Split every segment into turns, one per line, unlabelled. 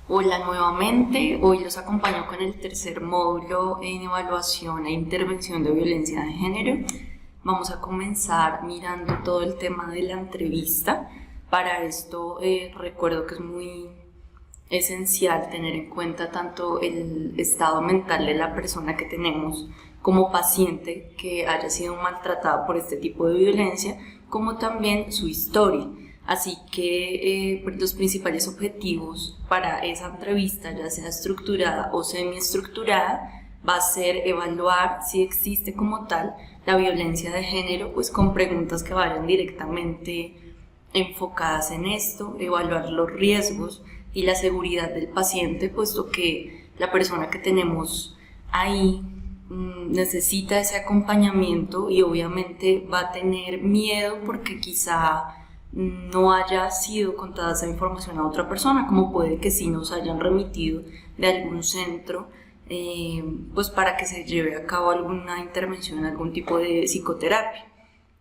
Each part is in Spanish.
Hola nuevamente, hoy los acompaño con el tercer módulo en evaluación e intervención de violencia de género. Vamos a comenzar mirando todo el tema de la entrevista. Para esto recuerdo que es muy esencial tener en cuenta tanto el estado mental de la persona que tenemos como paciente que haya sido maltratada por este tipo de violencia, como también su historia. Así que los principales objetivos para esa entrevista, ya sea estructurada o semiestructurada, va a ser evaluar si existe como tal la violencia de género, pues con preguntas que vayan directamente enfocadas en esto, evaluar los riesgos y la seguridad del paciente, puesto que la persona que tenemos ahí necesita ese acompañamiento y obviamente va a tener miedo porque quizá no haya sido contada esa información a otra persona, como puede que sí nos hayan remitido de algún centro, pues para que se lleve a cabo alguna intervención, algún tipo de psicoterapia.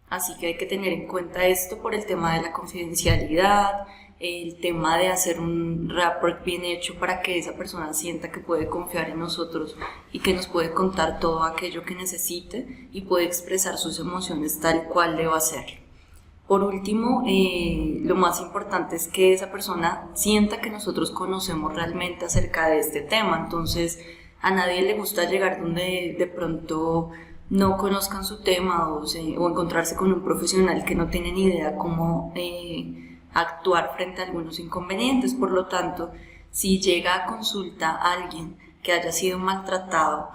Así que hay que tener en cuenta esto por el tema de la confidencialidad, el tema de hacer un rapport bien hecho para que esa persona sienta que puede confiar en nosotros y que nos puede contar todo aquello que necesite y puede expresar sus emociones tal cual deba hacerlo. Por último, lo más importante es que esa persona sienta que nosotros conocemos realmente acerca de este tema. Entonces, a nadie le gusta llegar donde de pronto no conozcan su tema o encontrarse con un profesional que no tiene ni idea cómo actuar frente a algunos inconvenientes. Por lo tanto, si llega a consulta a alguien que haya sido maltratado,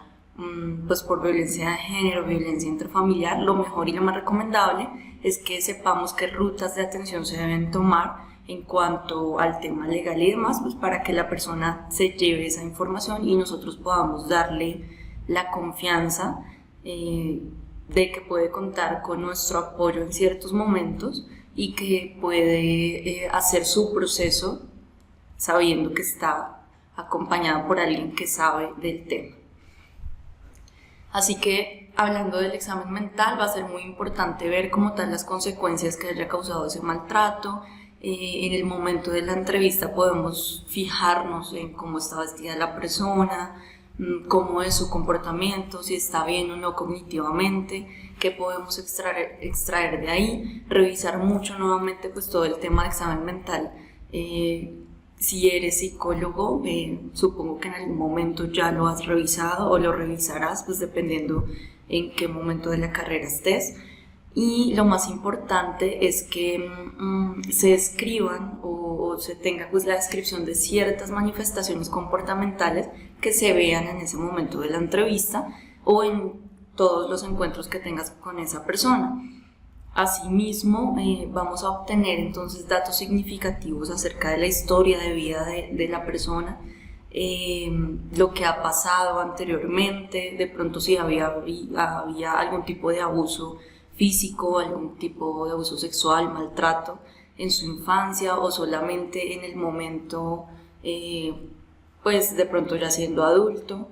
pues por violencia de género, violencia intrafamiliar, lo mejor y lo más recomendable es que sepamos qué rutas de atención se deben tomar en cuanto al tema legal y demás, pues para que la persona se lleve esa información y nosotros podamos darle la confianza de que puede contar con nuestro apoyo en ciertos momentos y que puede hacer su proceso sabiendo que está acompañado por alguien que sabe del tema. Así que, hablando del examen mental, va a ser muy importante ver como tal las consecuencias que haya causado ese maltrato. En el momento de la entrevista podemos fijarnos en cómo está vestida la persona, cómo es su comportamiento, si está bien o no cognitivamente, qué podemos extraer de ahí, revisar mucho nuevamente pues todo el tema de examen mental. Si eres psicólogo, supongo que en algún momento ya lo has revisado o lo revisarás, pues dependiendo en qué momento de la carrera estés. Y lo más importante es que se escriban o se tenga pues la descripción de ciertas manifestaciones comportamentales que se vean en ese momento de la entrevista o en todos los encuentros que tengas con esa persona. Asimismo, vamos a obtener entonces datos significativos acerca de la historia de vida de la persona, lo que ha pasado anteriormente, de pronto si había algún tipo de abuso físico, algún tipo de abuso sexual, maltrato en su infancia o solamente en el momento, pues de pronto ya siendo adulto.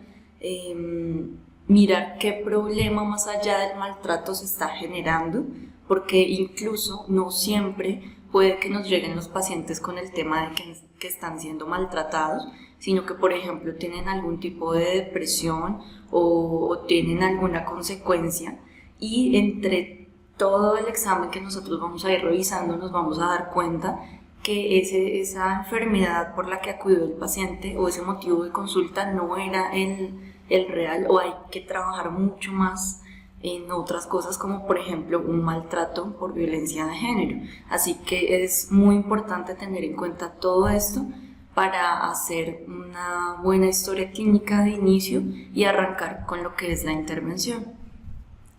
Mirar qué problema más allá del maltrato se está generando, porque incluso no siempre puede que nos lleguen los pacientes con el tema de que están siendo maltratados, sino que por ejemplo tienen algún tipo de depresión o tienen alguna consecuencia, y entre todo el examen que nosotros vamos a ir revisando nos vamos a dar cuenta que esa enfermedad por la que acudió el paciente o ese motivo de consulta no era el real, o hay que trabajar mucho más en otras cosas como por ejemplo un maltrato por violencia de género. Así que es muy importante tener en cuenta todo esto para hacer una buena historia clínica de inicio y arrancar con lo que es la intervención.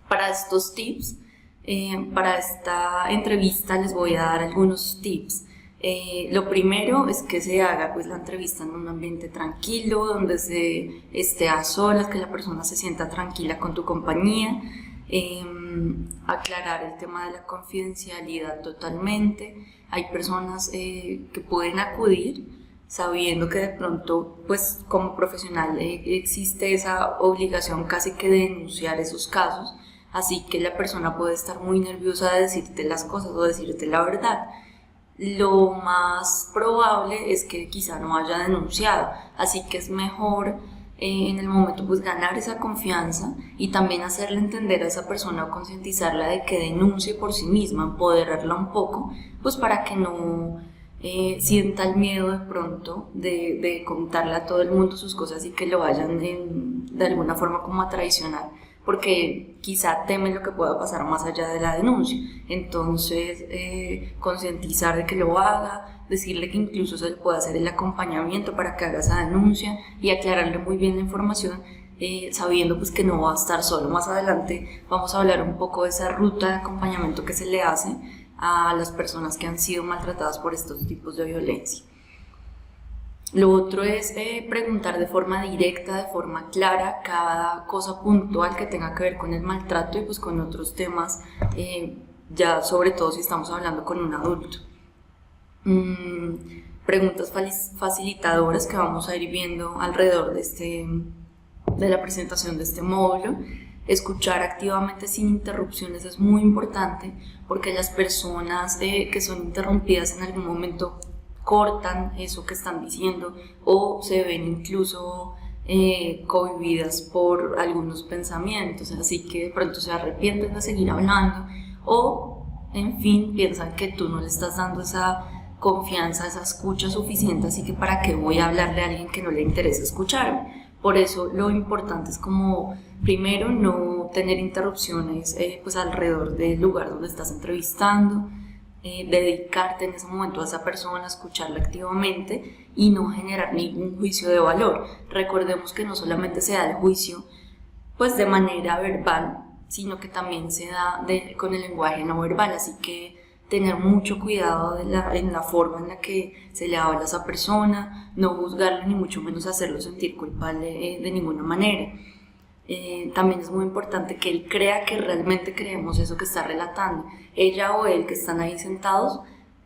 Para estos tips, para esta entrevista les voy a dar algunos tips. Lo primero es que se haga pues la entrevista en un ambiente tranquilo, donde se esté a solas, que la persona se sienta tranquila con tu compañía. Aclarar el tema de la confidencialidad totalmente. Hay personas que pueden acudir sabiendo que de pronto pues como profesional existe esa obligación casi que de denunciar esos casos, así que la persona puede estar muy nerviosa de decirte las cosas o decirte la verdad. lo más probable es que quizá no haya denunciado. Así que es mejor en el momento pues ganar esa confianza y también hacerle entender a esa persona o concientizarla de que denuncie por sí misma, empoderarla un poco, pues para que no sienta el miedo de pronto de contarle a todo el mundo sus cosas y que lo vayan de alguna forma como a traicionar, porque quizá teme lo que pueda pasar más allá de la denuncia. Entonces, concientizar de que lo haga, decirle que incluso se le puede hacer el acompañamiento para que haga esa denuncia y aclararle muy bien la información, sabiendo pues que no va a estar solo. Más adelante vamos a hablar un poco de esa ruta de acompañamiento que se le hace a las personas que han sido maltratadas por estos tipos de violencia. Lo otro es preguntar de forma directa, de forma clara, cada cosa puntual que tenga que ver con el maltrato y pues con otros temas, ya sobre todo si estamos hablando con un adulto. Preguntas facilitadoras que vamos a ir viendo alrededor de la presentación de este módulo. Escuchar activamente sin interrupciones es muy importante porque las personas que son interrumpidas en algún momento cortan eso que están diciendo o se ven incluso cohibidas por algunos pensamientos, así que de pronto se arrepienten de seguir hablando o en fin piensan que tú no le estás dando esa confianza, esa escucha suficiente, así que para qué voy a hablarle a alguien que no le interesa escuchar. Por eso lo importante es como primero no tener interrupciones pues alrededor del lugar donde estás entrevistando, dedicarte en ese momento a esa persona, escucharla activamente y no generar ningún juicio de valor. Recordemos que no solamente se da el juicio pues de manera verbal, sino que también se da con el lenguaje no verbal, así que tener mucho cuidado en la forma en la que se le habla a esa persona, no juzgarlo ni mucho menos hacerlo sentir culpable de ninguna manera. También es muy importante que él crea que realmente creemos eso que está relatando. Ella o él que están ahí sentados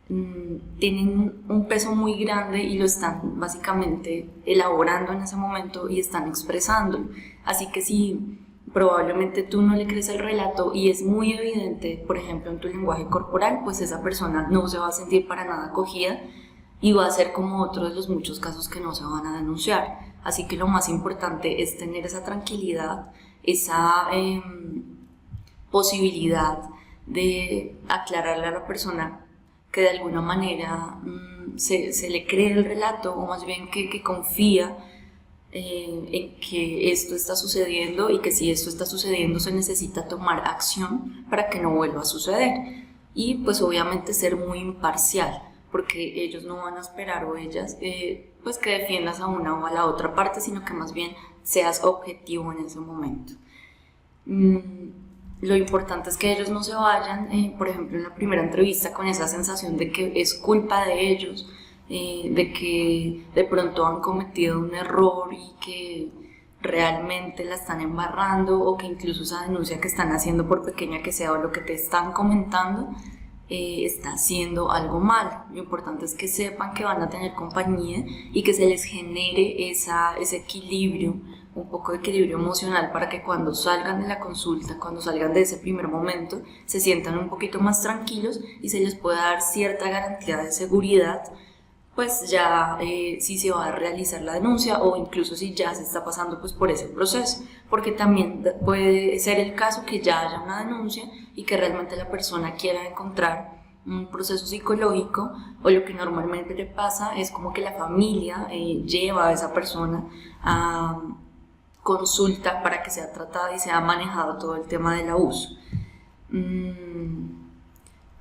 tienen un peso muy grande y lo están básicamente elaborando en ese momento y están expresándolo. Así que si probablemente tú no le crees el relato y es muy evidente, por ejemplo, en tu lenguaje corporal, pues esa persona no se va a sentir para nada acogida y va a ser como otro de los muchos casos que no se van a denunciar. Así que lo más importante es tener esa tranquilidad, esa posibilidad de aclararle a la persona que de alguna manera se le cree el relato, o más bien que confía en que esto está sucediendo y que si esto está sucediendo se necesita tomar acción para que no vuelva a suceder. Y pues obviamente ser muy imparcial, porque ellos no van a esperar o ellas pues que defiendas a una o a la otra parte, sino que más bien seas objetivo en ese momento. Lo importante es que ellos no se vayan, por ejemplo en la primera entrevista, con esa sensación de que es culpa de ellos, de que de pronto han cometido un error y que realmente la están embarrando, o que incluso esa denuncia que están haciendo, por pequeña que sea, o lo que te están comentando, está haciendo algo mal. Lo importante es que sepan que van a tener compañía y que se les genere ese equilibrio, un poco de equilibrio emocional, para que cuando salgan de la consulta, cuando salgan de ese primer momento, se sientan un poquito más tranquilos y se les pueda dar cierta garantía de seguridad, pues ya si se va a realizar la denuncia o incluso si ya se está pasando pues por ese proceso, porque también puede ser el caso que ya haya una denuncia y que realmente la persona quiera encontrar un proceso psicológico, o lo que normalmente le pasa es como que la familia lleva a esa persona a consulta para que sea tratada y sea manejado todo el tema del abuso.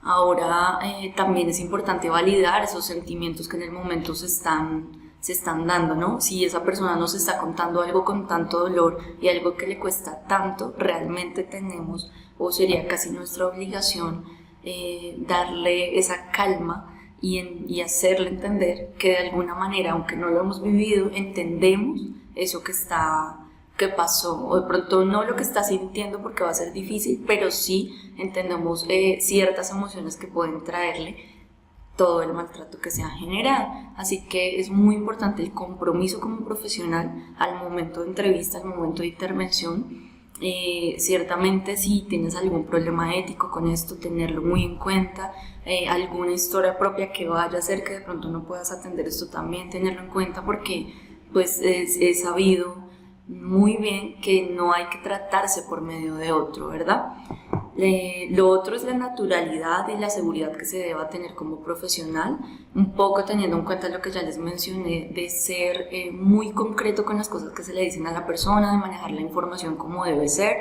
Ahora también es importante validar esos sentimientos que en el momento se están dando, ¿no? Si esa persona nos está contando algo con tanto dolor y algo que le cuesta tanto, realmente tenemos, o sería casi nuestra obligación, darle esa calma y hacerle entender que de alguna manera, aunque no lo hemos vivido, entendemos eso que pasó, o de pronto no lo que está sintiendo porque va a ser difícil, pero sí entendemos ciertas emociones que pueden traerle todo el maltrato que se ha generado. Así que es muy importante el compromiso como profesional al momento de entrevista, al momento de intervención, Ciertamente si tienes algún problema ético con esto, tenerlo muy en cuenta, alguna historia propia que vaya a hacer que de pronto no puedas atender esto también, tenerlo en cuenta porque pues es sabido muy bien que no hay que tratarse por medio de otro, ¿verdad? Lo otro es la naturalidad y la seguridad que se deba tener como profesional, un poco teniendo en cuenta lo que ya les mencioné, de ser muy concreto con las cosas que se le dicen a la persona, de manejar la información como debe ser.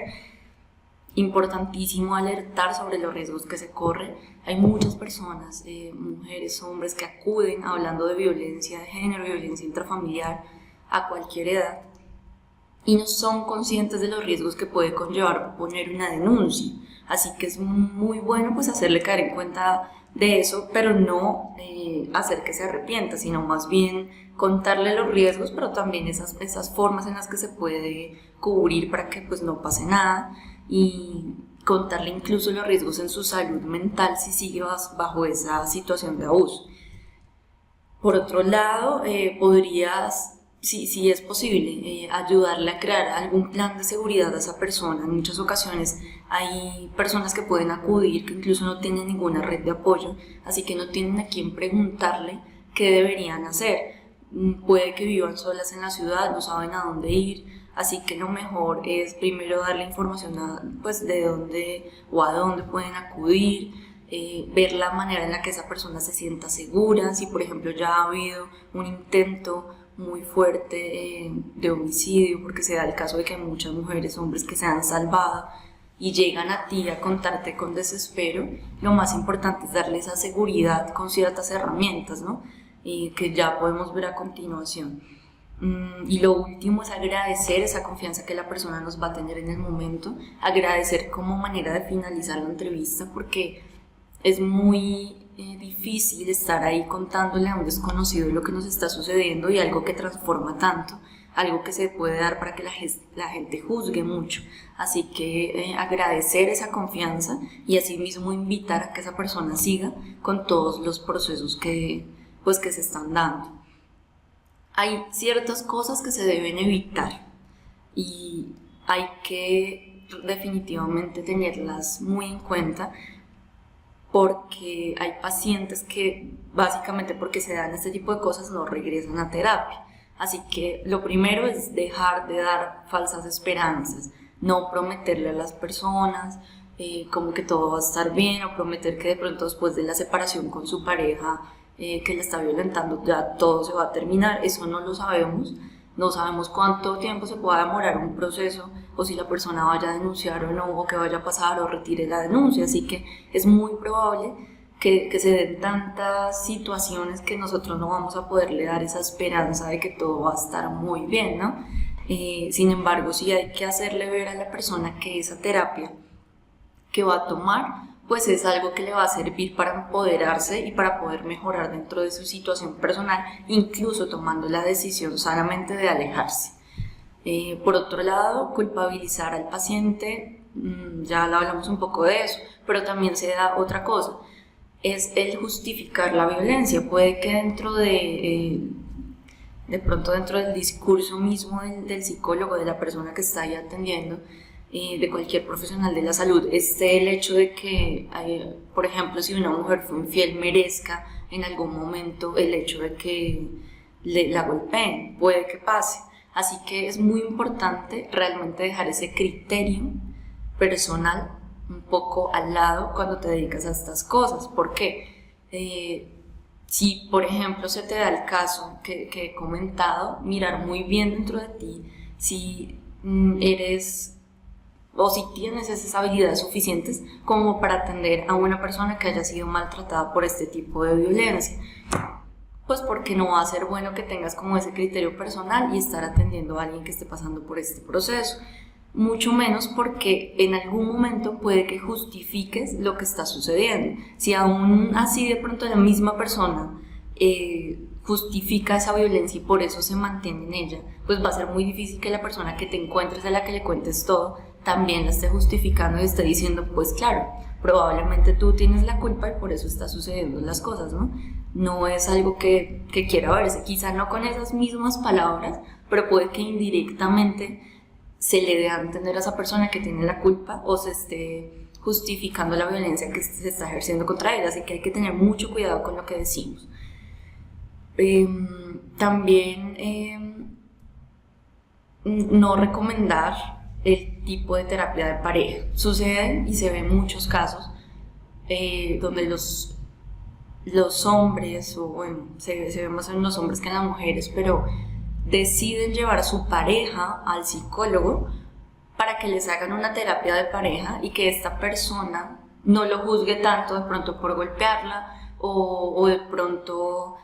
Importantísimo alertar sobre los riesgos que se corren. Hay muchas personas, mujeres, hombres, que acuden hablando de violencia de género, violencia intrafamiliar a cualquier edad y no son conscientes de los riesgos que puede conllevar poner una denuncia. Así que es muy bueno pues hacerle caer en cuenta de eso, pero no hacer que se arrepienta, sino más bien contarle los riesgos, pero también esas formas en las que se puede cubrir para que pues no pase nada, y contarle incluso los riesgos en su salud mental si sigue bajo esa situación de abuso. Por otro lado, podrías, si es posible, ayudarle a crear algún plan de seguridad a esa persona. En muchas ocasiones hay personas que pueden acudir que incluso no tienen ninguna red de apoyo, así que no tienen a quién preguntarle qué deberían hacer. Puede que vivan solas en la ciudad, no saben a dónde ir, así que lo mejor es primero darle información pues de dónde o a dónde pueden acudir, ver la manera en la que esa persona se sienta segura. Si por ejemplo ya ha habido un intento muy fuerte de homicidio, porque se da el caso de que hay muchas mujeres, hombres que se han salvado y llegan a ti a contarte con desespero, lo más importante es darle esa seguridad con ciertas herramientas, ¿no? Que ya podemos ver a continuación. Y lo último es agradecer esa confianza que la persona nos va a tener en el momento, agradecer como manera de finalizar la entrevista, porque es muy difícil estar ahí contándole a un desconocido lo que nos está sucediendo y algo que transforma tanto, algo que se puede dar para que la gente juzgue mucho. Así que agradecer esa confianza y asimismo invitar a que esa persona siga con todos los procesos que se están dando. Hay ciertas cosas que se deben evitar y hay que definitivamente tenerlas muy en cuenta, porque hay pacientes que básicamente porque se dan este tipo de cosas no regresan a terapia. Así que lo primero es dejar de dar falsas esperanzas, no prometerle a las personas como que todo va a estar bien, o prometer que de pronto después de la separación con su pareja que la está violentando ya todo se va a terminar. Eso no lo sabemos. No sabemos cuánto tiempo se pueda demorar un proceso, o si la persona vaya a denunciar o no, o qué vaya a pasar o retire la denuncia. Así que es muy probable que se den tantas situaciones que nosotros no vamos a poderle dar esa esperanza de que todo va a estar muy bien, ¿no? Sin embargo, sí hay que hacerle ver a la persona que esa terapia que va a tomar pues es algo que le va a servir para empoderarse y para poder mejorar dentro de su situación personal, incluso tomando la decisión sanamente de alejarse. Por otro lado, culpabilizar al paciente, ya hablamos un poco de eso, pero también se da otra cosa, es el justificar la violencia. Puede que dentro de pronto dentro del discurso mismo del psicólogo, de la persona que está ahí atendiendo, de cualquier profesional de la salud, el hecho de que, por ejemplo, si una mujer fue infiel, merezca en algún momento el hecho de que la golpeen. Puede que pase. Así que es muy importante realmente dejar ese criterio personal un poco al lado cuando te dedicas a estas cosas. ¿Por qué? Si, por ejemplo, se te da el caso que he comentado, mirar muy bien dentro de ti si eres o si tienes esas habilidades suficientes como para atender a una persona que haya sido maltratada por este tipo de violencia. Pues porque no va a ser bueno que tengas como ese criterio personal y estar atendiendo a alguien que esté pasando por este proceso. Mucho menos porque en algún momento puede que justifiques lo que está sucediendo. Si aún así de pronto la misma persona justifica esa violencia y por eso se mantiene en ella, pues va a ser muy difícil que la persona que te encuentres, a la que le cuentes todo, también la esté justificando y esté diciendo, pues claro, probablemente tú tienes la culpa y por eso están sucediendo las cosas, ¿no? No es algo que quiera verse, quizá no con esas mismas palabras, pero puede que indirectamente se le dé a entender a esa persona que tiene la culpa o se esté justificando la violencia que se está ejerciendo contra ella, así que hay que tener mucho cuidado con lo que decimos. También no recomendar el tipo de terapia de pareja. Sucede y se ve en muchos casos donde los hombres, o bueno, se ve más en los hombres que en las mujeres, pero deciden llevar a su pareja al psicólogo para que les hagan una terapia de pareja y que esta persona no lo juzgue tanto de pronto por golpearla o de pronto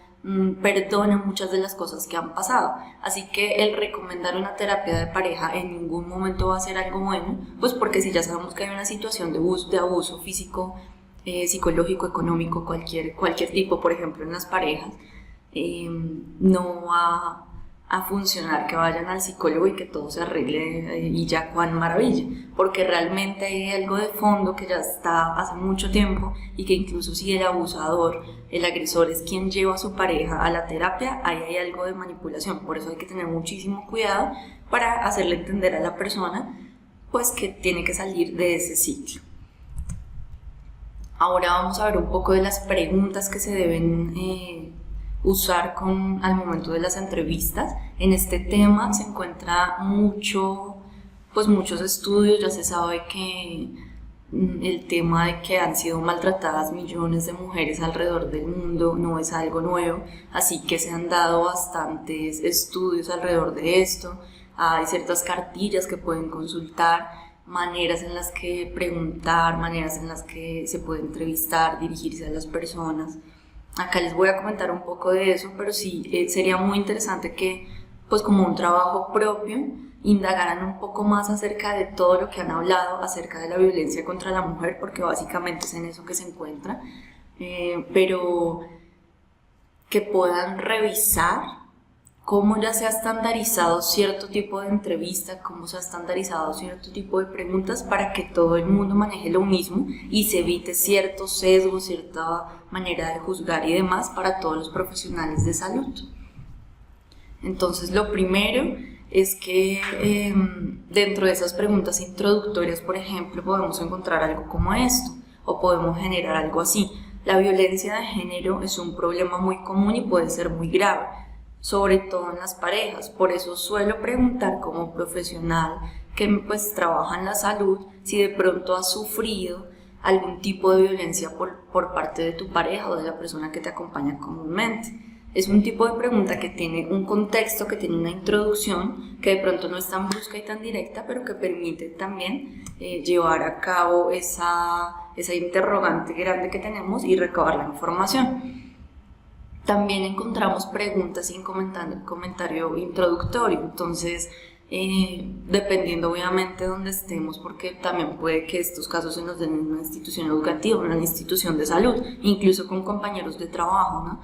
perdone muchas de las cosas que han pasado. Así que el recomendar una terapia de pareja en ningún momento va a ser algo bueno, pues porque si ya sabemos que hay una situación de abuso físico, psicológico, económico, cualquier tipo, por ejemplo en las parejas, no va a funcionar que vayan al psicólogo y que todo se arregle y ya cuán maravilla, porque realmente hay algo de fondo que ya está hace mucho tiempo y que incluso si el abusador, el agresor es quien lleva a su pareja a la terapia, ahí hay algo de manipulación. Por eso hay que tener muchísimo cuidado para hacerle entender a la persona pues que tiene que salir de ese ciclo. Ahora vamos a ver un poco de las preguntas que se deben usar al momento de las entrevistas. En este tema se encuentra muchos estudios. Ya se sabe que el tema de que han sido maltratadas millones de mujeres alrededor del mundo no es algo nuevo, así que se han dado bastantes estudios alrededor de esto. Hay ciertas cartillas que pueden consultar, maneras en las que preguntar, maneras en las que se puede entrevistar, dirigirse a las personas. Acá les voy a comentar un poco de eso, pero sí sería muy interesante que, pues como un trabajo propio, indagaran un poco más acerca de todo lo que han hablado acerca de la violencia contra la mujer, porque básicamente es en eso que se encuentra, pero que puedan revisar cómo ya se ha estandarizado cierto tipo de entrevista, cómo se ha estandarizado cierto tipo de preguntas para que todo el mundo maneje lo mismo y se evite cierto sesgo, cierta manera de juzgar y demás para todos los profesionales de salud. Entonces, lo primero es que dentro de esas preguntas introductorias, por ejemplo, podemos encontrar algo como esto, o podemos generar algo así: la violencia de género es un problema muy común y puede ser muy grave, sobre todo en las parejas. Por eso suelo preguntar como profesional que pues trabaja en la salud si de pronto has sufrido algún tipo de violencia por parte de tu pareja o de la persona que te acompaña comúnmente. Es un tipo de pregunta que tiene un contexto, que tiene una introducción, que de pronto no es tan brusca y tan directa, pero que permite también llevar a cabo esa interrogante grande que tenemos y recabar la información. También encontramos preguntas sin comentario introductorio, entonces dependiendo obviamente de dónde estemos, porque también puede que estos casos se nos den en una institución educativa, en una institución de salud, incluso con compañeros de trabajo, ¿no?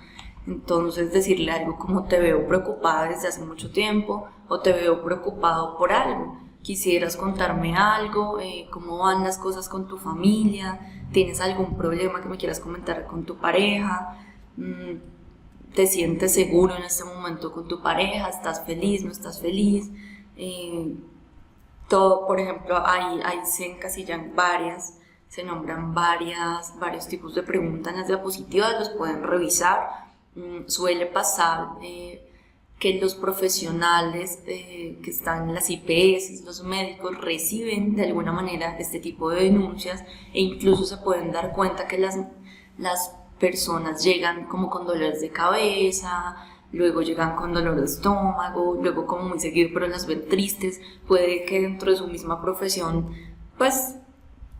Entonces decirle algo como: te veo preocupada desde hace mucho tiempo, o te veo preocupado por algo, quisieras contarme algo, cómo van las cosas con tu familia, tienes algún problema que me quieras comentar con tu pareja, te sientes seguro en este momento con tu pareja, estás feliz, no estás feliz. Todo, por ejemplo, ahí se encasillan se nombran varios tipos de preguntas en las diapositivas, los pueden revisar. Suele pasar que los profesionales que están en las IPS, los médicos, reciben de alguna manera este tipo de denuncias, e incluso se pueden dar cuenta que las personas llegan como con dolores de cabeza, luego llegan con dolor de estómago, luego como muy seguido pero las ven tristes. Puede que dentro de su misma profesión pues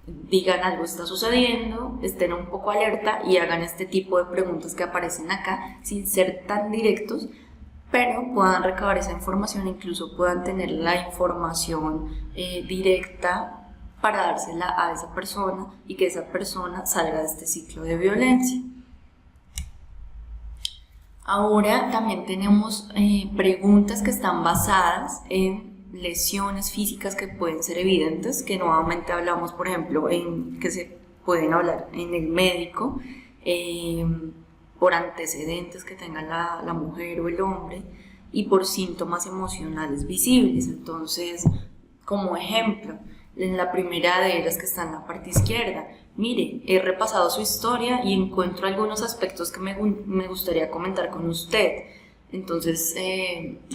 digan: algo está sucediendo, estén un poco alerta y hagan este tipo de preguntas que aparecen acá sin ser tan directos, pero puedan recabar esa información, incluso puedan tener la información directa para dársela a esa persona y que esa persona salga de este ciclo de violencia. Ahora también tenemos preguntas que están basadas en lesiones físicas que pueden ser evidentes, que nuevamente hablamos, por ejemplo, que se pueden hablar en el médico, por antecedentes que tenga la mujer o el hombre, y por síntomas emocionales visibles. Entonces, Como ejemplo, en la primera de ellas que está en la parte izquierda, mire, he repasado su historia y encuentro algunos aspectos que me gustaría comentar con usted. Entonces,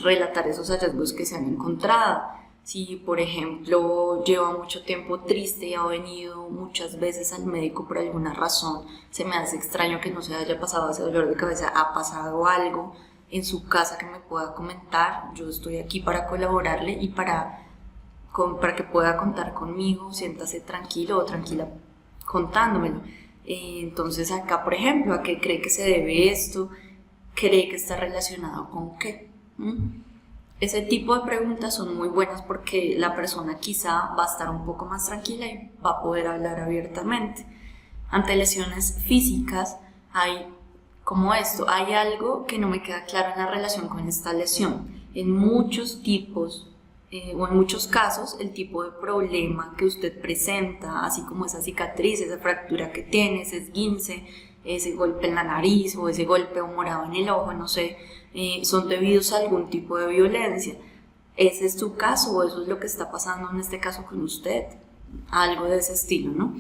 relatar esos hallazgos que se han encontrado. Si, por ejemplo, lleva mucho tiempo triste y ha venido muchas veces al médico por alguna razón, se me hace extraño que no se haya pasado ese dolor de cabeza, ha pasado algo en su casa que me pueda comentar, yo estoy aquí para colaborarle y para que pueda contar conmigo, siéntase tranquilo o tranquila contándomelo. Entonces acá, por ejemplo, ¿a qué cree que se debe esto? ¿Cree que está relacionado con qué? Ese tipo de preguntas son muy buenas porque la persona quizá va a estar un poco más tranquila y va a poder hablar abiertamente. Ante lesiones físicas hay como esto, hay algo que no me queda claro en la relación con esta lesión. En muchos tipos o en muchos casos el tipo de problema que usted presenta, así como esa cicatriz, esa fractura que tiene, ese esguince, ese golpe en la nariz o ese golpe morado en el ojo, no sé, son debidos a algún tipo de violencia. ¿Ese es su caso o eso es lo que está pasando en este caso con usted? Algo de ese estilo, ¿no?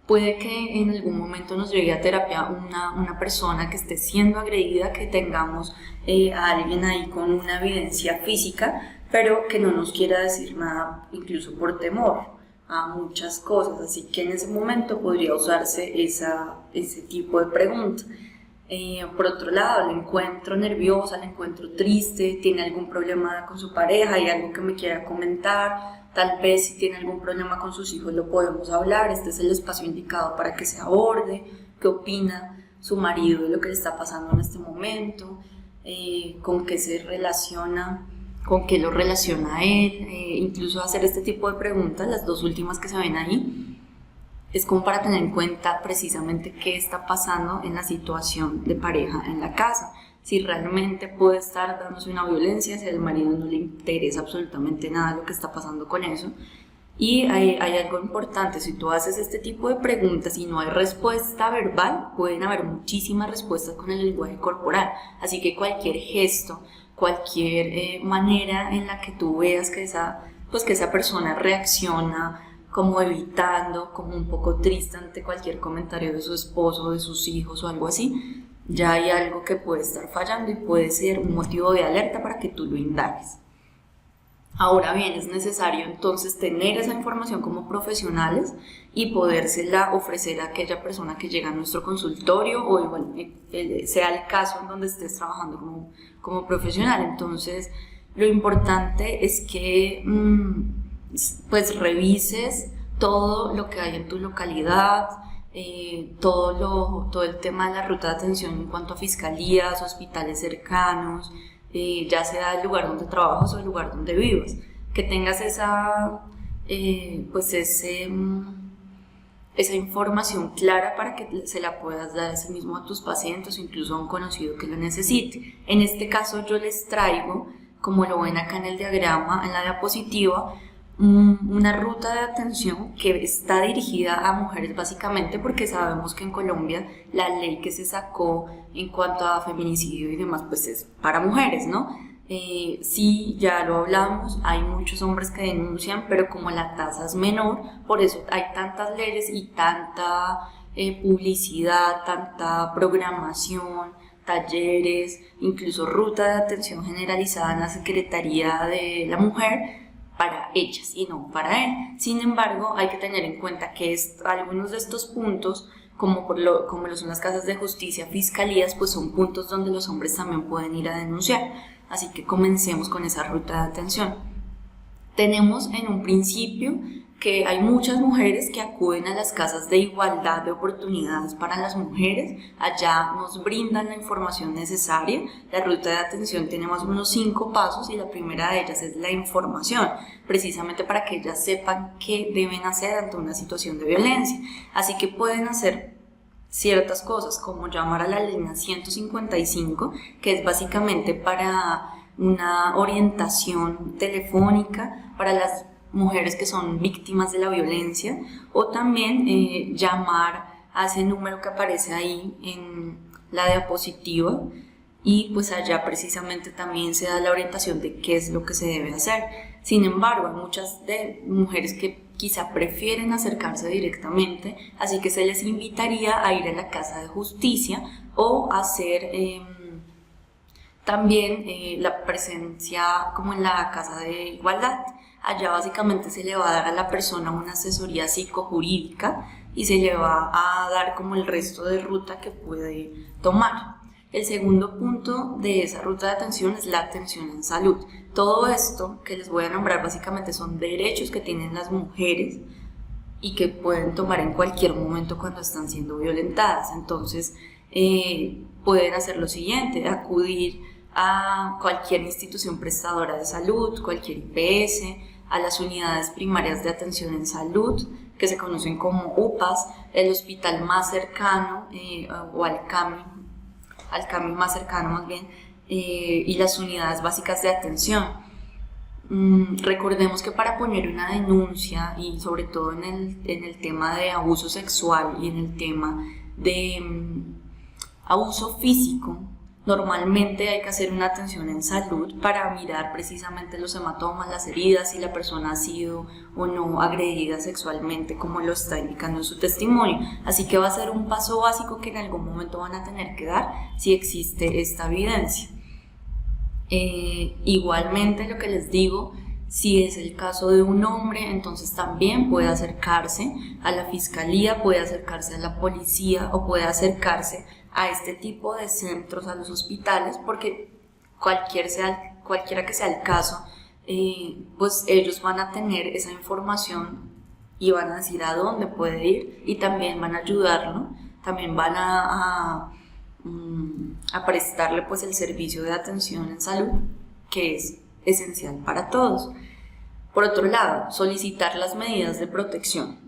Puede que en algún momento nos llegue a terapia una persona que esté siendo agredida, que tengamos a alguien ahí con una evidencia física, pero que no nos quiera decir nada, incluso por temor a muchas cosas. Así que en ese momento podría usarse ese tipo de pregunta. Por otro lado, la encuentro nerviosa, la encuentro triste, tiene algún problema con su pareja, hay algo que me quiera comentar, tal vez si tiene algún problema con sus hijos lo podemos hablar, este es el espacio indicado para que se aborde, qué opina su marido de lo que le está pasando en este momento, con qué se relaciona, con qué lo relaciona a él, incluso hacer este tipo de preguntas, las dos últimas que se ven ahí, es como para tener en cuenta precisamente qué está pasando en la situación de pareja en la casa. Si realmente puede estar dándose una violencia, si al marido no le interesa absolutamente nada lo que está pasando con eso. Y hay algo importante, si tú haces este tipo de preguntas y no hay respuesta verbal, pueden haber muchísimas respuestas con el lenguaje corporal. Así que cualquier gesto, cualquier manera en la que tú veas que esa persona reacciona, como evitando, como un poco triste ante cualquier comentario de su esposo, de sus hijos o algo así, ya hay algo que puede estar fallando y puede ser un motivo de alerta para que tú lo indagues. Ahora bien, es necesario entonces tener esa información como profesionales y podérsela ofrecer a aquella persona que llega a nuestro consultorio o igual sea el caso en donde estés trabajando como profesional. Entonces, lo importante es que pues revises todo lo que hay en tu localidad, todo el tema de la ruta de atención en cuanto a fiscalías, hospitales cercanos, ya sea el lugar donde trabajas o el lugar donde vivas, que tengas esa información clara para que se la puedas dar ese mismo a tus pacientes o incluso a un conocido que lo necesite. En este caso yo les traigo, como lo ven acá en el diagrama, en la diapositiva, una ruta de atención que está dirigida a mujeres básicamente porque sabemos que en Colombia la ley que se sacó en cuanto a feminicidio y demás pues es para mujeres, ¿no? Sí, ya lo hablamos, hay muchos hombres que denuncian, pero como la tasa es menor, por eso hay tantas leyes y tanta publicidad, tanta programación, talleres, incluso ruta de atención generalizada en la Secretaría de la Mujer para ellas y no para él. Sin embargo, hay que tener en cuenta que algunos de estos puntos, como lo son las casas de justicia, fiscalías, pues son puntos donde los hombres también pueden ir a denunciar. Así que comencemos con esa ruta de atención. Tenemos en un principio que hay muchas mujeres que acuden a las casas de igualdad de oportunidades para las mujeres. Allá nos brindan la información necesaria. La ruta de atención tiene más o menos 5 pasos y la primera de ellas es la información, precisamente para que ellas sepan qué deben hacer ante una situación de violencia. Así que pueden hacer ciertas cosas como llamar a la línea 155, que es básicamente para una orientación telefónica para las mujeres que son víctimas de la violencia, o también llamar a ese número que aparece ahí en la diapositiva y pues allá precisamente también se da la orientación de qué es lo que se debe hacer. Sin embargo, hay muchas de mujeres que quizá prefieren acercarse directamente, así que se les invitaría a ir a la Casa de Justicia o hacer también la presencia como en la Casa de Igualdad. Allá básicamente se le va a dar a la persona una asesoría psicojurídica y se le va a dar como el resto de ruta que puede tomar. El segundo punto de esa ruta de atención es la atención en salud. Todo esto que les voy a nombrar básicamente son derechos que tienen las mujeres y que pueden tomar en cualquier momento cuando están siendo violentadas. Entonces pueden hacer lo siguiente: acudir a cualquier institución prestadora de salud, cualquier IPS, a las unidades primarias de atención en salud, que se conocen como UPAs, el hospital más cercano o al CAMI más cercano más bien, y las unidades básicas de atención. Recordemos que para poner una denuncia, y sobre todo en el tema de abuso sexual y en el tema de abuso físico, normalmente hay que hacer una atención en salud para mirar precisamente los hematomas, las heridas, si la persona ha sido o no agredida sexualmente, como lo está indicando en su testimonio. Así que va a ser un paso básico que en algún momento van a tener que dar si existe esta evidencia. Igualmente, lo que les digo, si es el caso de un hombre, entonces también puede acercarse a la fiscalía, puede acercarse a la policía o puede acercarse a este tipo de centros, a los hospitales, porque cualquiera que sea el caso, pues ellos van a tener esa información y van a decir a dónde puede ir y también van a ayudarlo, también van a prestarle pues el servicio de atención en salud, que es esencial para todos. Por otro lado, solicitar las medidas de protección.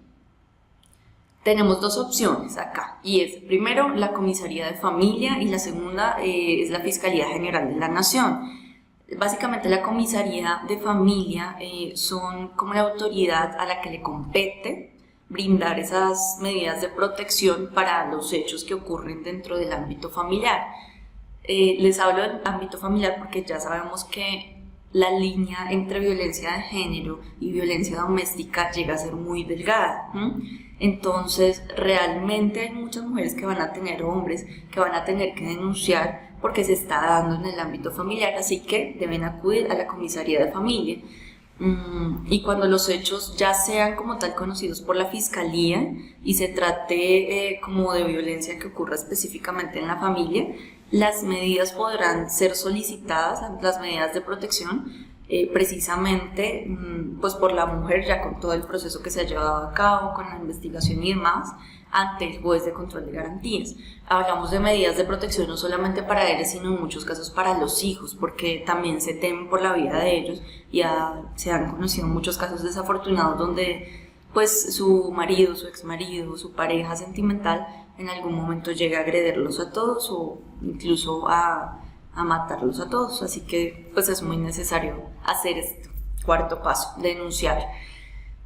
Tenemos dos opciones acá, y es primero la Comisaría de Familia y la segunda es la Fiscalía General de la Nación. Básicamente la Comisaría de Familia son como la autoridad a la que le compete brindar esas medidas de protección para los hechos que ocurren dentro del ámbito familiar. Les hablo del ámbito familiar porque ya sabemos que la línea entre violencia de género y violencia doméstica llega a ser muy delgada. Entonces, realmente hay muchas mujeres que van a tener, hombres que van a tener que denunciar porque se está dando en el ámbito familiar, así que deben acudir a la Comisaría de Familia. Y cuando los hechos ya sean como tal conocidos por la Fiscalía y se trate como de violencia que ocurra específicamente en la familia, las medidas podrán ser solicitadas, las medidas de protección, precisamente pues por la mujer, ya con todo el proceso que se ha llevado a cabo, con la investigación y demás, ante el juez de control de garantías. Hablamos de medidas de protección no solamente para ellos, sino en muchos casos para los hijos, porque también se temen por la vida de ellos. Ya se han conocido muchos casos desafortunados donde pues su marido, su exmarido, su pareja sentimental en algún momento llega a agredirlos a todos o incluso a matarlos a todos. Así que pues es muy necesario hacer este cuarto paso, denunciar.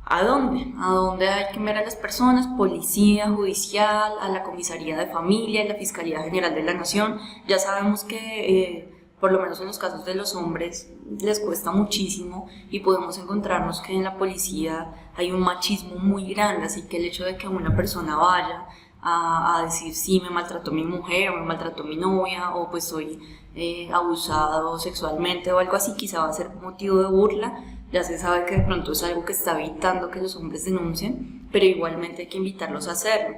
¿A dónde? ¿A dónde hay que enviar a las personas? Policía judicial, a la Comisaría de Familia, a la Fiscalía General de la Nación. Ya sabemos que por lo menos en los casos de los hombres les cuesta muchísimo y podemos encontrarnos que en la policía hay un machismo muy grande, así que el hecho de que una persona vaya a decir sí, me maltrató mi mujer o me maltrató mi novia o pues soy abusado sexualmente o algo así, quizá va a ser motivo de burla. Ya se sabe que de pronto es algo que está evitando que los hombres denuncien, pero igualmente hay que invitarlos a hacerlo.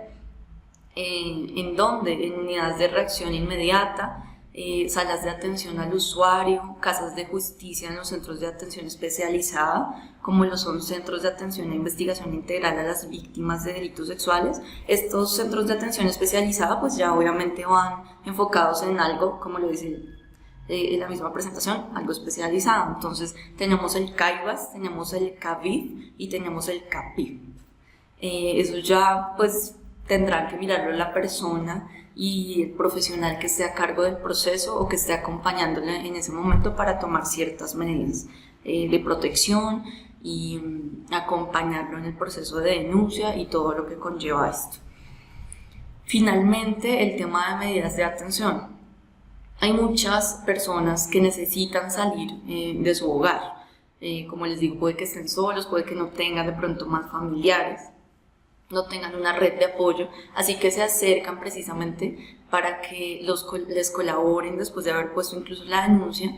¿En dónde? En unidades de reacción inmediata, salas de atención al usuario, casas de justicia en los centros de atención especializada, como lo son centros de atención e investigación integral a las víctimas de delitos sexuales. Estos centros de atención especializada pues ya obviamente van enfocados en algo, como lo dice en la misma presentación, algo especializado. Entonces tenemos el CAIVAS, tenemos el CAVIF y tenemos el CAPIF. Eso ya pues tendrá que mirarlo la persona y el profesional que esté a cargo del proceso o que esté acompañándole en ese momento para tomar ciertas medidas de protección y acompañarlo en el proceso de denuncia y todo lo que conlleva esto. Finalmente, el tema de medidas de atención. Hay muchas personas que necesitan salir de su hogar. Como les digo, puede que estén solos, puede que no tengan de pronto más familiares, no tengan una red de apoyo, así que se acercan precisamente para que les colaboren después de haber puesto incluso la denuncia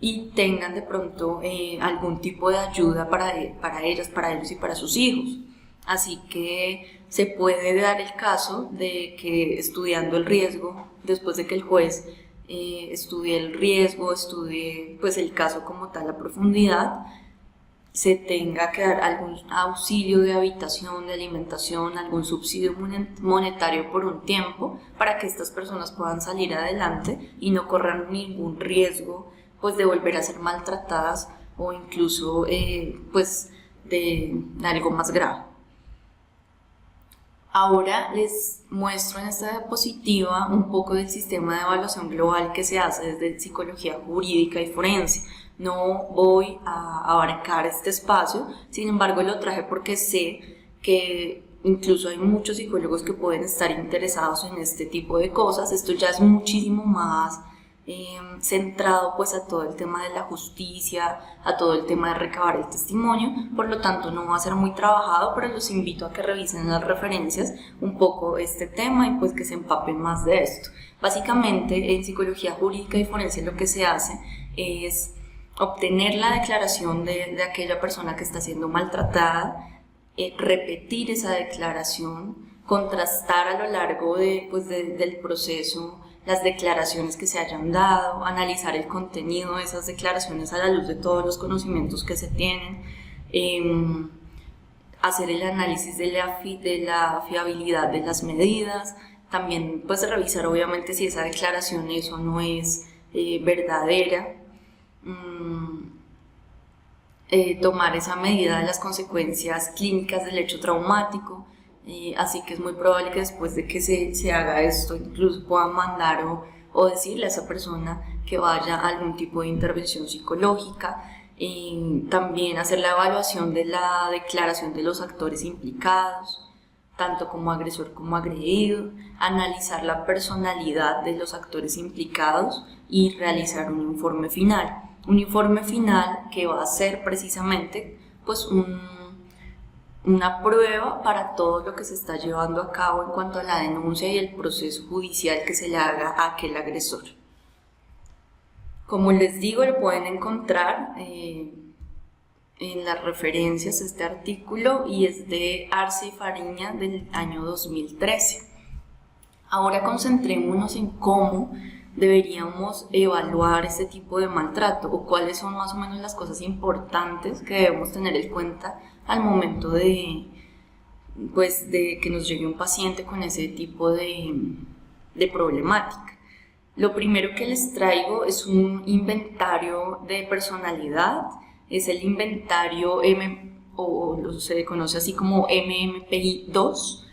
y tengan de pronto algún tipo de ayuda para ellas, para ellos y para sus hijos. Así que se puede dar el caso de que estudiando el riesgo, después de que el juez estudie el riesgo, estudie pues el caso como tal a profundidad, se tenga que dar algún auxilio de habitación, de alimentación, algún subsidio monetario por un tiempo para que estas personas puedan salir adelante y no corran ningún riesgo pues de volver a ser maltratadas o incluso pues de algo más grave. Ahora les muestro en esta diapositiva un poco del sistema de evaluación global que se hace desde psicología jurídica y forense. No voy a abarcar este espacio, sin embargo lo traje porque sé que incluso hay muchos psicólogos que pueden estar interesados en este tipo de cosas. Esto ya es muchísimo más centrado pues a todo el tema de la justicia, a todo el tema de recabar el testimonio, por lo tanto no va a ser muy trabajado, pero los invito a que revisen en las referencias un poco este tema y pues que se empapen más de esto. Básicamente en psicología jurídica y forense lo que se hace es obtener la declaración de aquella persona que está siendo maltratada, repetir esa declaración, contrastar a lo largo del proceso las declaraciones que se hayan dado, analizar el contenido de esas declaraciones a la luz de todos los conocimientos que se tienen, hacer el análisis de la fiabilidad de las medidas, también pues revisar obviamente si esa declaración es o no es verdadera, tomar esa medida de las consecuencias clínicas del hecho traumático. Así que es muy probable que después de que se haga esto incluso puedan mandar o decirle a esa persona que vaya a algún tipo de intervención psicológica. También hacer la evaluación de la declaración de los actores implicados, tanto como agresor como agredido, analizar la personalidad de los actores implicados y realizar un informe final. Un informe final que va a ser precisamente pues una prueba para todo lo que se está llevando a cabo en cuanto a la denuncia y el proceso judicial que se le haga a aquel agresor. Como les digo, lo pueden encontrar en las referencias este artículo y es de Arce y Fariña del año 2013. Ahora concentrémonos en cómo deberíamos evaluar este tipo de maltrato o cuáles son más o menos las cosas importantes que debemos tener en cuenta al momento de que nos llegue un paciente con ese tipo de problemática. Lo primero que les traigo es un inventario de personalidad, es el inventario se conoce así como MMPI-2.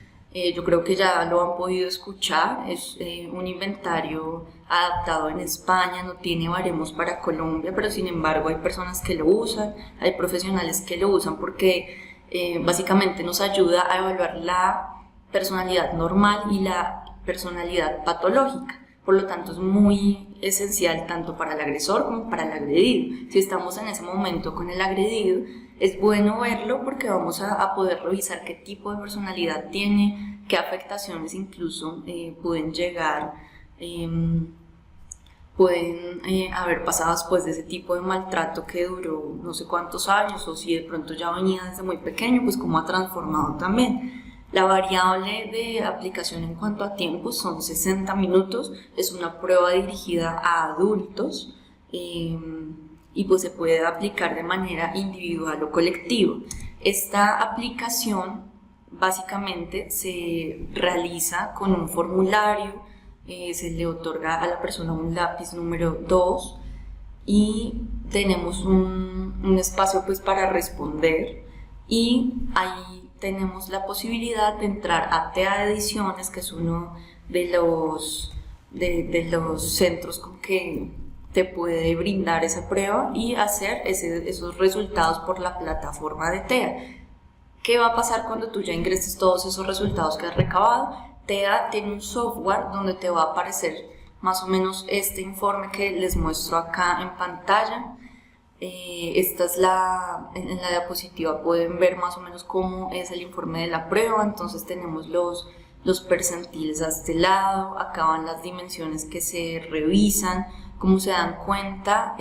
Yo creo que ya lo han podido escuchar, es un inventario adaptado en España, no tiene baremos para Colombia, pero sin embargo hay personas que lo usan, hay profesionales que lo usan porque básicamente nos ayuda a evaluar la personalidad normal y la personalidad patológica. Por lo tanto es muy esencial tanto para el agresor como para el agredido. Si estamos en ese momento con el agredido, es bueno verlo porque vamos a poder revisar qué tipo de personalidad tiene, qué afectaciones incluso pueden llegar, pueden haber pasado después de ese tipo de maltrato que duró no sé cuántos años, o si de pronto ya venía desde muy pequeño, pues cómo ha transformado también. La variable de aplicación en cuanto a tiempo son 60 minutos, es una prueba dirigida a adultos y pues se puede aplicar de manera individual o colectiva. Esta aplicación básicamente se realiza con un formulario, se le otorga a la persona un lápiz número 2 y tenemos un espacio pues para responder y ahí tenemos la posibilidad de entrar a TEA Ediciones, que es uno de los centros que te puede brindar esa prueba y hacer esos resultados por la plataforma de TEA. ¿Qué va a pasar cuando tú ya ingreses todos esos resultados que has recabado? TEA tiene un software donde te va a aparecer más o menos este informe que les muestro acá en pantalla. Esta es en la diapositiva pueden ver más o menos cómo es el informe de la prueba. Entonces tenemos los percentiles a este lado, acá van las dimensiones que se revisan. Como se dan cuenta,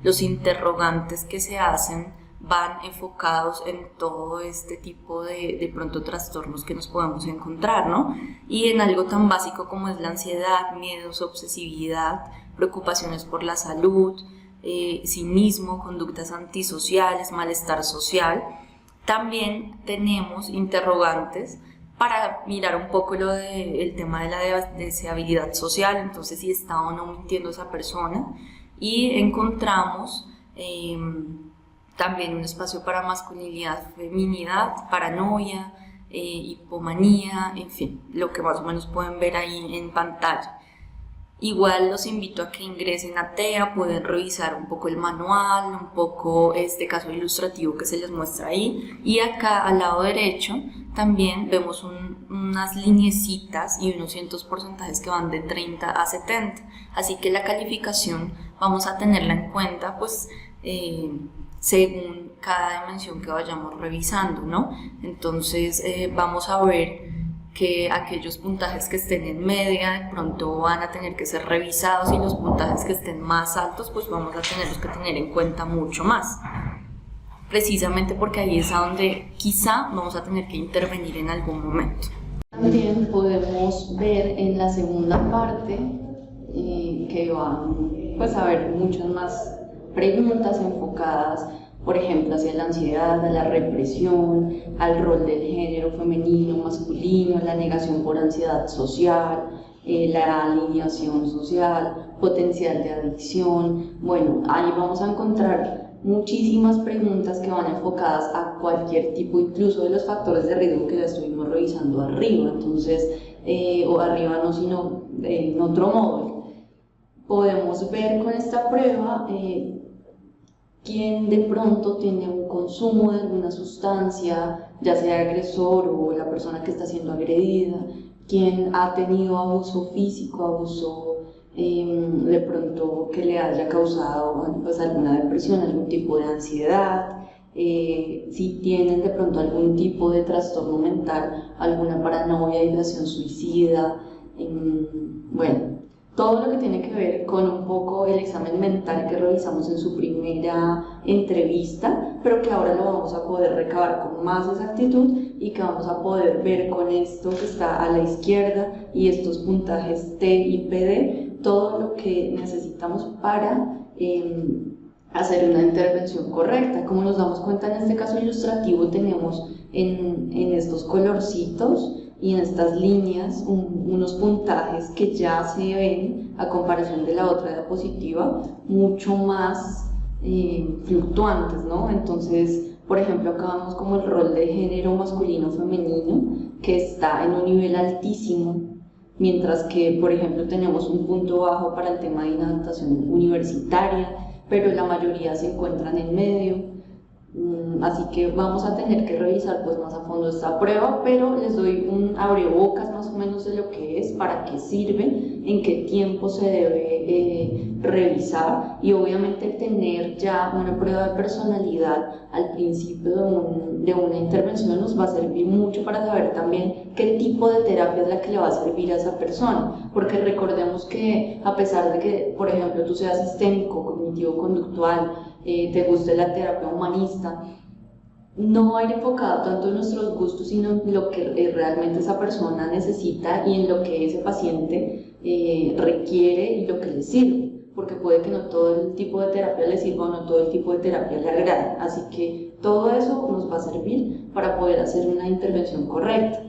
los interrogantes que se hacen van enfocados en todo este tipo de pronto trastornos que nos podemos encontrar, ¿no? Y en algo tan básico como es la ansiedad, miedos, obsesividad, preocupaciones por la salud, cinismo, conductas antisociales, malestar social. También tenemos interrogantes para mirar un poco el tema de la deseabilidad social, entonces si está o no mintiendo esa persona, y encontramos también un espacio para masculinidad, feminidad, paranoia, hipomanía, en fin, lo que más o menos pueden ver ahí en pantalla. Igual los invito a que ingresen a TEA, pueden revisar un poco el manual, un poco este caso ilustrativo que se les muestra ahí, y acá al lado derecho también vemos unas lineecitas y unos cientos porcentajes que van de 30 a 70, así que la calificación vamos a tenerla en cuenta pues según cada dimensión que vayamos revisando, ¿no? Entonces vamos a ver que aquellos puntajes que estén en media de pronto van a tener que ser revisados y los puntajes que estén más altos pues vamos a tenerlos que tener en cuenta mucho más, precisamente porque ahí es a donde quizá vamos a tener que intervenir en algún momento.
También podemos ver en la segunda parte que van pues a haber muchas más preguntas enfocadas, por ejemplo, hacia la ansiedad, a la represión, al rol del género femenino, masculino, la negación por ansiedad social, la alineación social, potencial de adicción. Bueno, ahí vamos a encontrar muchísimas preguntas que van enfocadas a cualquier tipo, incluso de los factores de riesgo que ya estuvimos revisando arriba. Entonces, o arriba no, sino en otro módulo. Podemos ver con esta prueba quién de pronto tiene un consumo de alguna sustancia, ya sea agresor o la persona que está siendo agredida, quién ha tenido abuso físico, abuso de pronto que le haya causado pues, alguna depresión, algún tipo de ansiedad, si tienen de pronto algún tipo de trastorno mental, alguna paranoia, ideación suicida, bueno, todo lo que tiene que ver con un poco el examen mental que realizamos en su primera entrevista, pero que ahora lo vamos a poder recabar con más exactitud y que vamos a poder ver con esto que está a la izquierda y estos puntajes T y PD, todo lo que necesitamos para hacer una intervención correcta. Como nos damos cuenta en este caso ilustrativo tenemos en estos colorcitos y en estas líneas unos puntajes que ya se ven a comparación de la otra diapositiva mucho más fluctuantes, ¿no? Entonces, por ejemplo, acá vemos como el rol de género masculino-femenino que está en un nivel altísimo, mientras que, por ejemplo, tenemos un punto bajo para el tema de inadaptación universitaria, pero la mayoría se encuentran en medio. Así que vamos a tener que revisar pues más a fondo esta prueba, pero les doy un abrebocas más o menos de lo que es, para qué sirve, en qué tiempo se debe revisar, y obviamente tener ya una prueba de personalidad al principio de una intervención nos va a servir mucho para saber también qué tipo de terapia es la que le va a servir a esa persona, porque recordemos que a pesar de que, por ejemplo, tú seas sistémico, cognitivo-conductual, te guste la terapia humanista, no va a ir enfocado tanto en nuestros gustos, sino en lo que realmente esa persona necesita y en lo que ese paciente requiere y lo que le sirve, porque puede que no todo el tipo de terapia le sirva o no todo el tipo de terapia le agrade, así que todo eso nos va a servir para poder hacer una intervención correcta.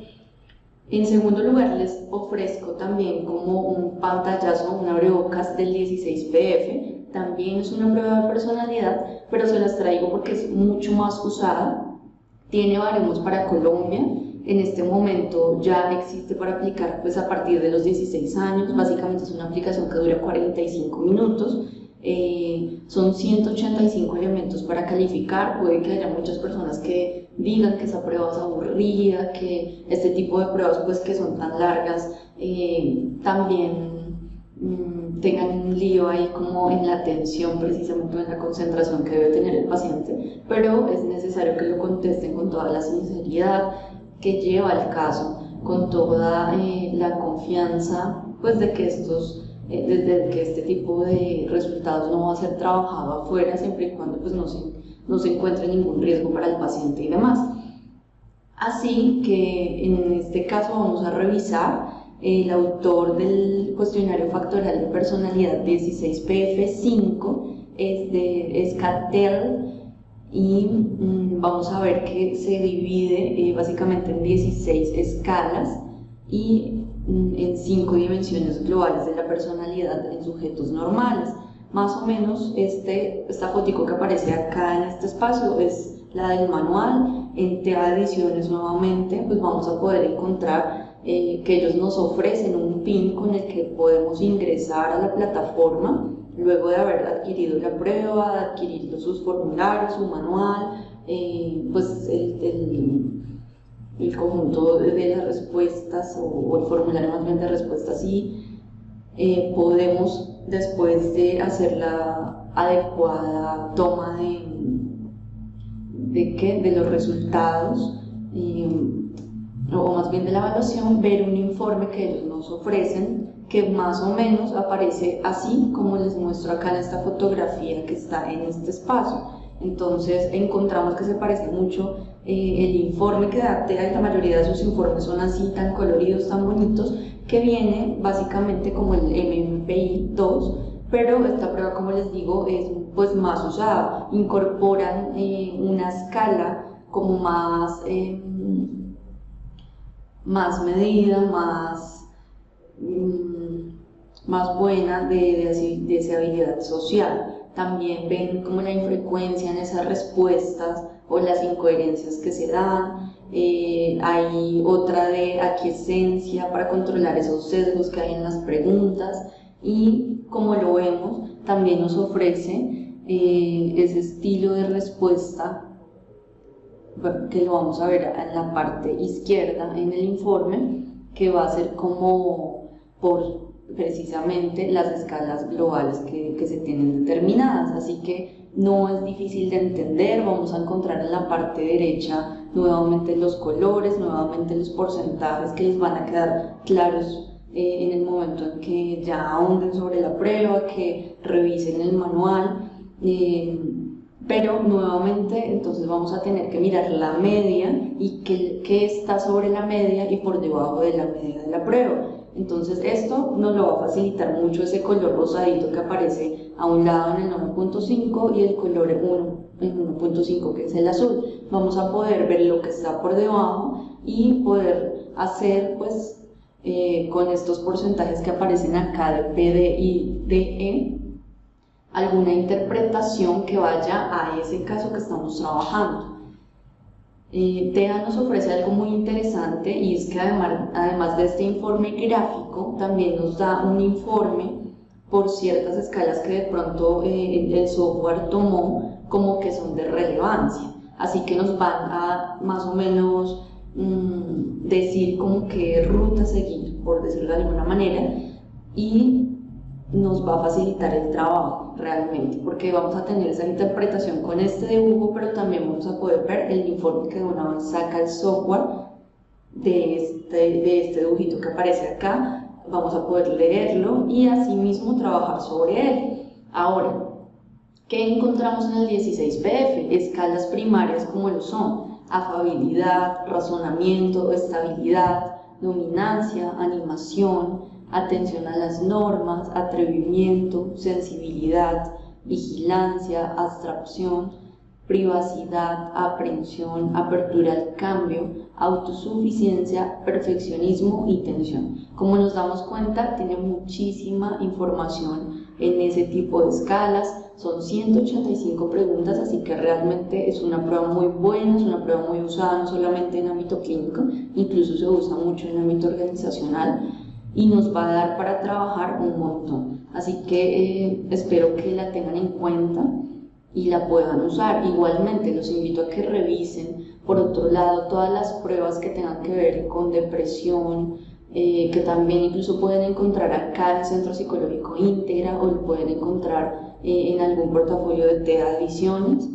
En segundo lugar, les ofrezco también como un pantallazo, un abrebocas del 16PF. También es una prueba de personalidad, pero se las traigo porque es mucho más usada. Tiene baremos para Colombia. En este momento ya existe para aplicar pues, a partir de los 16 años. Básicamente es una aplicación que dura 45 minutos. Son 185 elementos para calificar. Puede que haya muchas personas que digan que esa prueba es aburrida, que este tipo de pruebas pues, que son tan largas también tengan un lío ahí como en la atención, precisamente en la concentración que debe tener el paciente, pero es necesario que lo contesten con toda la sinceridad que lleva el caso, con toda la confianza pues de que desde que este tipo de resultados no va a ser trabajado afuera, siempre y cuando pues no se encuentre ningún riesgo para el paciente y demás. Así que en este caso vamos a revisar el autor del cuestionario factorial de personalidad 16PF5 es Cattell, y vamos a ver que se divide básicamente en 16 escalas y en 5 dimensiones globales de la personalidad en sujetos normales. Más o menos esta fotico que aparece acá en este espacio es la del manual. En TA Ediciones nuevamente pues vamos a poder encontrar que ellos nos ofrecen un PIN con el que podemos ingresar a la plataforma luego de haber adquirido la prueba, de adquirir sus formularios, su manual, pues el conjunto de las respuestas o el formulario más bien de respuestas, y podemos, después de hacer la adecuada toma de los resultados, o más bien de la evaluación, ver un informe que ellos nos ofrecen, que más o menos aparece así como les muestro acá en esta fotografía que está en este espacio. Entonces encontramos que se parece mucho el informe que da TEA, y la mayoría de sus informes son así, tan coloridos, tan bonitos, que viene básicamente como el MMPI 2, pero esta prueba, como les digo, es pues más usada. Incorporan una escala como más medida, más buena de deseabilidad social. También ven como la infrecuencia en esas respuestas o las incoherencias que se dan. Hay otra de aquiescencia para controlar esos sesgos que hay en las preguntas, y como lo vemos también nos ofrece ese estilo de respuesta que lo vamos a ver en la parte izquierda en el informe, que va a ser como por precisamente las escalas globales que se tienen determinadas, así que no es difícil de entender. Vamos a encontrar en la parte derecha nuevamente los colores, nuevamente los porcentajes que les van a quedar claros en el momento en que ya ahonden sobre la prueba, que revisen el manual, pero nuevamente entonces vamos a tener que mirar la media y qué está sobre la media y por debajo de la media de la prueba. Entonces esto nos lo va a facilitar mucho ese color rosadito que aparece a un lado en el 9.5 y el color 1 en 1.5 que es el azul. Vamos a poder ver lo que está por debajo y poder hacer pues con estos porcentajes que aparecen acá de P, D y DE alguna interpretación que vaya a ese caso que estamos trabajando. TEA nos ofrece algo muy interesante, y es que además de este informe gráfico, también nos da un informe por ciertas escalas que de pronto el software tomó como que son de relevancia, así que nos van a más o menos decir como qué ruta seguir, por decirlo de alguna manera, y nos va a facilitar el trabajo realmente, porque vamos a tener esa interpretación con este dibujo, pero también vamos a poder ver el informe que de una vez saca el software de este dibujito que aparece acá. Vamos a poder leerlo y asimismo trabajar sobre él. Ahora, ¿qué encontramos en el 16PF? Escalas primarias como lo son afabilidad, razonamiento, estabilidad, dominancia, animación, atención a las normas, atrevimiento, sensibilidad, vigilancia, abstracción, privacidad, aprehensión, apertura al cambio, autosuficiencia, perfeccionismo y tensión. Como nos damos cuenta, tiene muchísima información en ese tipo de escalas. Son 185 preguntas, así que realmente es una prueba muy buena, es una prueba muy usada no solamente en ámbito clínico, incluso se usa mucho en ámbito organizacional, y nos va a dar para trabajar un montón. Así que espero que la tengan en cuenta y la puedan usar. Igualmente los invito a que revisen por otro lado todas las pruebas que tengan que ver con depresión, que también incluso pueden encontrar acá en Centro Psicológico Íntegra o lo pueden encontrar en algún portafolio de TEA Ediciones,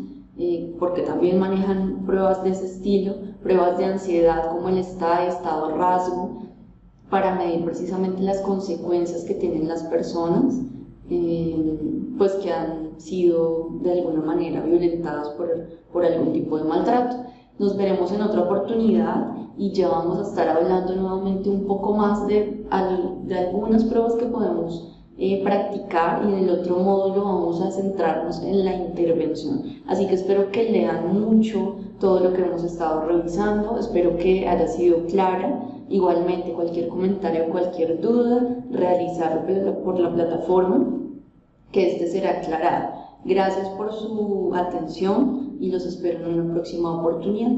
porque también manejan pruebas de ese estilo, pruebas de ansiedad como el estado rasgo, para medir precisamente las consecuencias que tienen las personas pues que han sido de alguna manera violentadas por algún tipo de maltrato. Nos veremos en otra oportunidad y ya vamos a estar hablando nuevamente un poco más de algunas pruebas que podemos practicar, y en el otro módulo vamos a centrarnos en la intervención. Así que espero que lean mucho todo lo que hemos estado revisando, espero que haya sido clara. Igualmente, cualquier comentario, cualquier duda, realizarlo por la plataforma, que este será aclarado. Gracias por su atención y los espero en una próxima oportunidad.